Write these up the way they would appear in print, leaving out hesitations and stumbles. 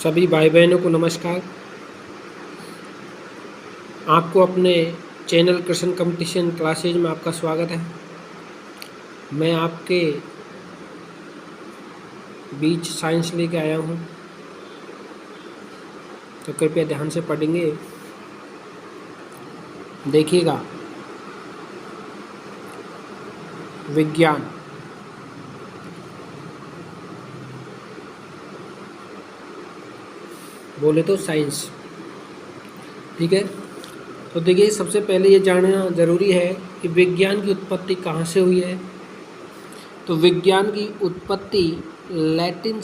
सभी भाई बहनों को नमस्कार। आपको अपने चैनल कृष्ण कंपटीशन क्लासेज में आपका स्वागत है। मैं आपके बीच साइंस लेके आया हूँ, तो कृपया ध्यान से पढ़ेंगे। देखिएगा, विज्ञान बोले तो साइंस, ठीक है। तो देखिए, सबसे पहले ये जानना ज़रूरी है कि विज्ञान की उत्पत्ति कहाँ से हुई है। तो विज्ञान की उत्पत्ति लैटिन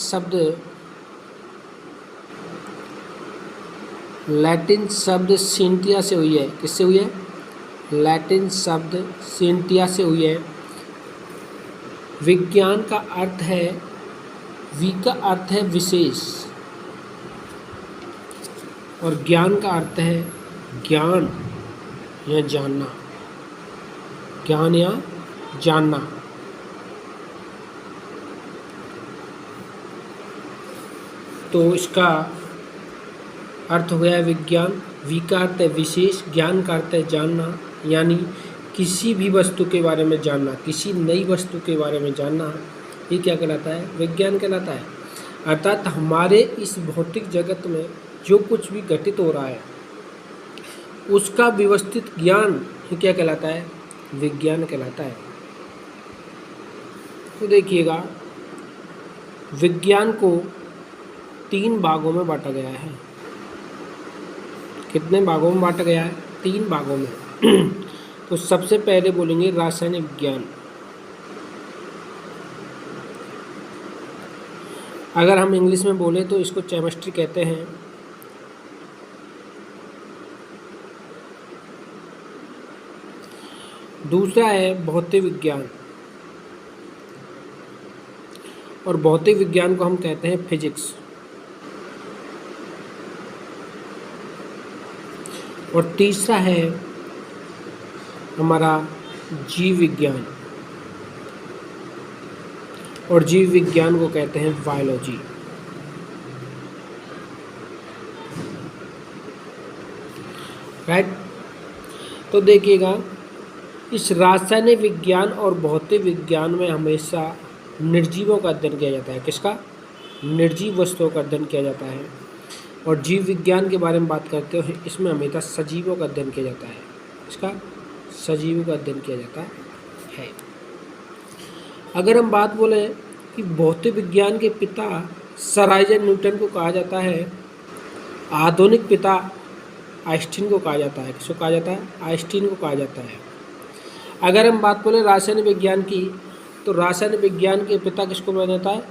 शब्द सिंटिया से हुई है। किससे हुई है? लैटिन शब्द सिंटिया से हुई है। विज्ञान का अर्थ है, वी का अर्थ है विशेष, और ज्ञान का अर्थ है ज्ञान या जानना। ज्ञान या जानना। तो इसका अर्थ हो गया विज्ञान। वी का अर्थ है विशेष, ज्ञान का अर्थ है जानना, यानी किसी भी वस्तु के बारे में जानना, किसी नई वस्तु के बारे में जानना, ये क्या कहलाता है? विज्ञान कहलाता है। अर्थात हमारे इस भौतिक जगत में जो कुछ भी घटित हो रहा है उसका व्यवस्थित ज्ञान ही क्या कहलाता है? विज्ञान कहलाता है। तो देखिएगा, विज्ञान को 3 भागों में बांटा गया है। कितने भागों में बांटा गया है? 3 भागों में। तो सबसे पहले बोलेंगे रासायनिक विज्ञान। अगर हम इंग्लिश में बोले तो इसको केमिस्ट्री कहते हैं। दूसरा है भौतिक विज्ञान, और भौतिक विज्ञान को हम कहते हैं फिजिक्स। और तीसरा है हमारा जीव विज्ञान, और जीव विज्ञान को कहते हैं बायोलॉजी। राइट। तो देखिएगा, इस रासायनिक विज्ञान और भौतिक विज्ञान में हमेशा निर्जीवों का अध्ययन किया जाता है। किसका? निर्जीव वस्तुओं का अध्ययन किया जाता है। और जीव विज्ञान के बारे में बात करते हो, इसमें हमेशा सजीवों का अध्ययन किया जाता है। इसका सजीवों का अध्ययन किया जाता है। अगर हम बात बोलें कि भौतिक विज्ञान के पिता सर आइजैक न्यूटन को कहा जाता है, आधुनिक पिता आइंस्टीन को कहा जाता है। किसको कहा जाता है? आइंस्टीन को कहा जाता है। अगर हम बात बोले रासायनिक विज्ञान की, तो रासायनिक विज्ञान के पिता किसको माना जाता है?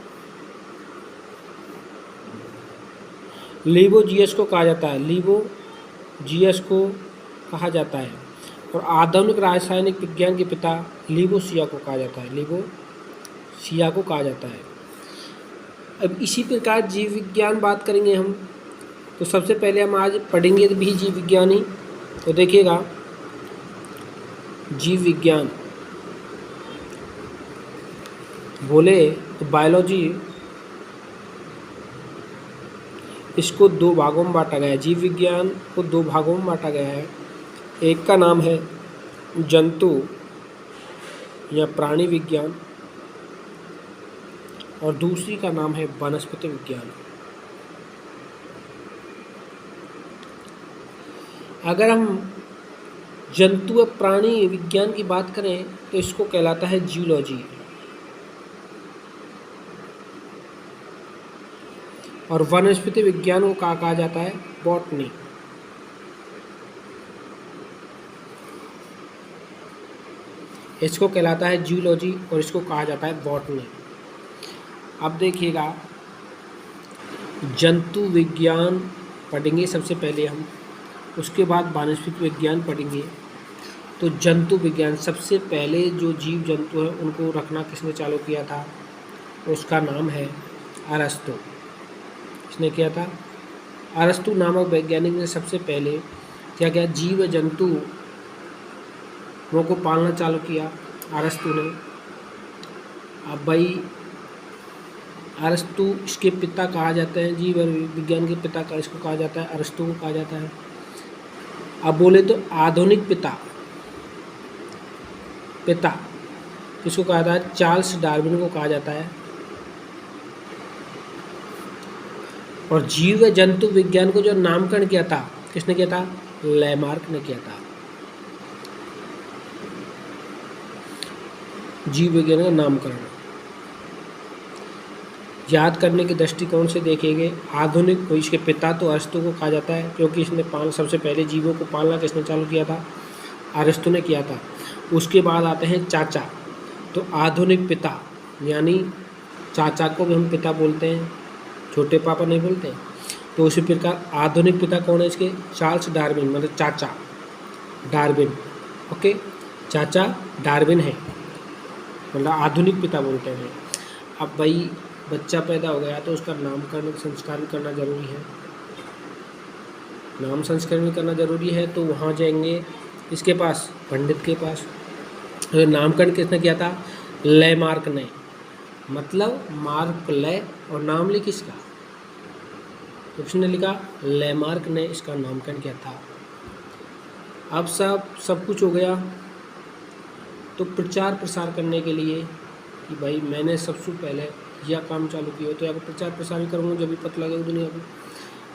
लिबोजियस को कहा जाता है। लिबोजियस को कहा जाता है। और आधुनिक रासायनिक विज्ञान के पिता लिबोसिया को कहा जाता है। लिबोसिया को कहा जाता है। अब इसी प्रकार जीव विज्ञान बात करेंगे हम, तो सबसे पहले हम आज पढ़ेंगे भी जीव विज्ञान ही। तो देखिएगा, जीव विज्ञान बोले तो बायोलॉजी, इसको 2 भागों में बांटा गया है। जीव विज्ञान को 2 भागों में बांटा गया है। एक का नाम है जंतु या प्राणी विज्ञान, और दूसरी का नाम है वनस्पति विज्ञान। अगर हम जंतु व प्राणी विज्ञान की बात करें तो इसको कहलाता है जूलॉजी, और वनस्पति विज्ञान को कहा जाता है बॉटनी। इसको कहलाता है जूलॉजी और इसको कहा जाता है बॉटनी। अब देखिएगा, जंतु विज्ञान पढ़ेंगे सबसे पहले हम, उसके बाद वनस्पति विज्ञान पढ़ेंगे। तो जंतु विज्ञान, सबसे पहले जो जीव जंतु हैं उनको रखना किसने चालू किया था? उसका नाम है अरस्तु। किसने किया था? अरस्तु नामक वैज्ञानिक ने सबसे पहले क्या किया? जीव जंतुओं को पालना चालू किया अरस्तु ने। अब भाई अरस्तु इसके पिता कहा जाते हैं, जीव विज्ञान के पिता का इसको कहा जाता है, अरस्तु को कहा जाता है। अब बोले तो आधुनिक पिता किसको कहा जाता है? चार्ल्स डार्विन को कहा जाता है। और जीव व जंतु विज्ञान को जो नामकरण किया था, किसने किया था? लैमार्क ने किया था। जीव विज्ञान का नामकरण याद करने के दृष्टिकोण से देखेंगे, आधुनिक इसके पिता तो अरस्तु को कहा जाता है, क्योंकि इसने सबसे पहले जीवों को पालना किसने चालू किया था? अरस्तु ने किया था। उसके बाद आते हैं चाचा। तो आधुनिक पिता यानी चाचा को भी हम पिता बोलते हैं, छोटे पापा नहीं बोलते। तो उसी प्रकार आधुनिक पिता कौन है इसके? चार्ल्स डार्विन, मतलब चाचा डार्विन। ओके, चाचा डार्विन है, मतलब आधुनिक पिता बोलते हैं। अब भाई बच्चा पैदा हो गया तो उसका नामकरण संस्कार भी करना जरूरी है, नाम संस्कार भी करना जरूरी है। तो वहाँ जाएंगे इसके पास, पंडित के पास। तो नामकरण किसने किया था? लैमार्क ने, मतलब मार्क ले और नाम लिख इसका, तो उसने लिखा लैमार्क ने इसका नामकरण किया था। अब सब कुछ हो गया। तो प्रचार प्रसार करने के लिए कि भाई मैंने सबसे पहले यह काम चालू किया, तो अगर प्रचार प्रसार करूँगा जब भी पता लगेगा दुनिया को।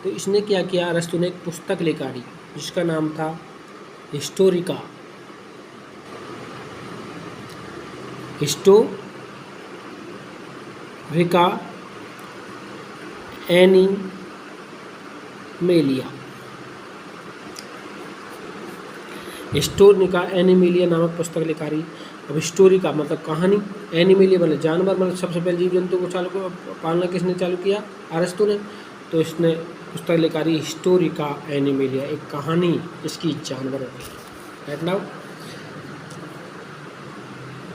तो इसने क्या किया? अरस्तु ने एक पुस्तक निकाली जिसका नाम था हिस्टोरिका एनिमेलिया। हिस्टोरिका एनिमेलिया नामक पुस्तक निकाली। अब हिस्टोरिका मतलब कहानी, एनिमेलिया मतलब जानवर, मतलब सबसे पहले जीव जंतु को पालना किसने चालू किया? अरस्तु ने। तो इसने पुस्तक निकाली हिस्टोरिका एनिमेलिया, एक कहानी इसकी जानवरों की। राइट नाउ,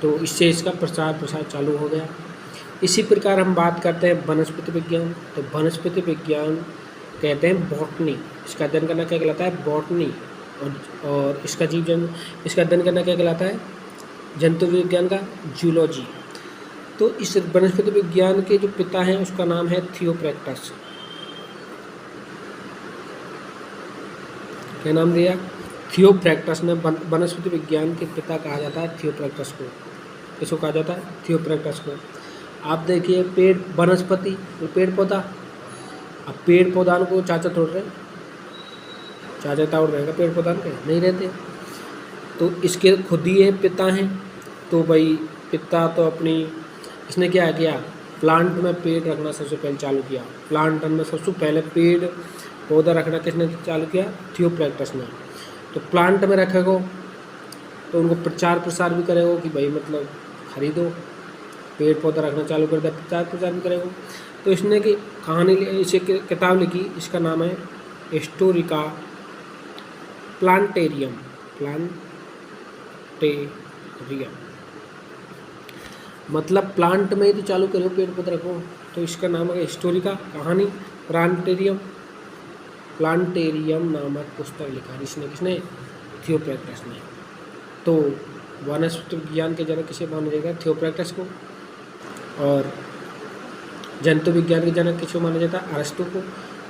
तो इससे इसका प्रसार चालू हो गया। इसी प्रकार हम बात करते हैं वनस्पति विज्ञान। तो वनस्पति विज्ञान कहते हैं बॉटनी, इसका अध्ययन करना क्या कहलाता है? बॉटनी। और इसका इसका अध्ययन करना क्या कहलाता है? जंतु विज्ञान का जूलॉजी। तो इस वनस्पति विज्ञान के जो पिता हैं उसका नाम है थियोप्रैक्टस। क्या नाम दिया? थियोप्रैक्टस ने वनस्पति विज्ञान के पिता कहा जाता है थियोप्रैक्टस को। किसको कहा जाता है? थियोप्रैक्टस को। आप देखिए पेड़, वनस्पति पेड़ पौधा, अब पेड़ पौधा को चाचा तोड़ रहे, चाचा तोड़ रहेगा पेड़ पौधा के? नहीं रहते। तो इसके खुद ही ये पिता हैं। तो भाई पिता तो अपनी, इसने क्या किया? प्लांट में पेड़ रखना सबसे पहले चालू किया। प्लांट में सबसे पहले पेड़ पौधा रखना किसने चालू किया? थियोप्रैक्टस ने। तो प्लांट में रखेगो तो उनको प्रचार प्रसार भी करेगो कि भाई मतलब खरीदो, पेड़ पौधा रखना चालू कर दिया, प्रचार प्रसार भी करेगो। तो इसने की कहानी, इसे किताब लिखी, इसका नाम है हिस्टोरिका प्लांटेरियम। मतलब प्लांट में ही तो चालू करो, पेड़ पौधा रखो। तो इसका नाम है हिस्टोरिका, कहानी, प्लांटेरियम नामक पुस्तक लिखा इसने, किसने? थियोप्रैक्टस ने। तो वनस्पति विज्ञान के जनक किसे माना जाएगा? थियोप्रैक्टस को। और जंतु विज्ञान के जनक किसको माना जाता है? अरस्तु को।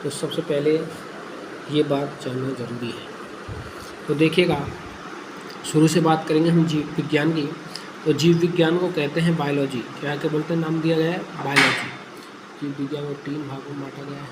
तो सबसे पहले ये बात जानना जरूरी है। तो देखिएगा, शुरू से बात करेंगे हम जीव विज्ञान की। तो जीव विज्ञान को कहते हैं बायोलॉजी। क्या बोलते हैं? नाम दिया गया है बायोलॉजी। जीव विज्ञान को 3 भागों में बांटा गया है।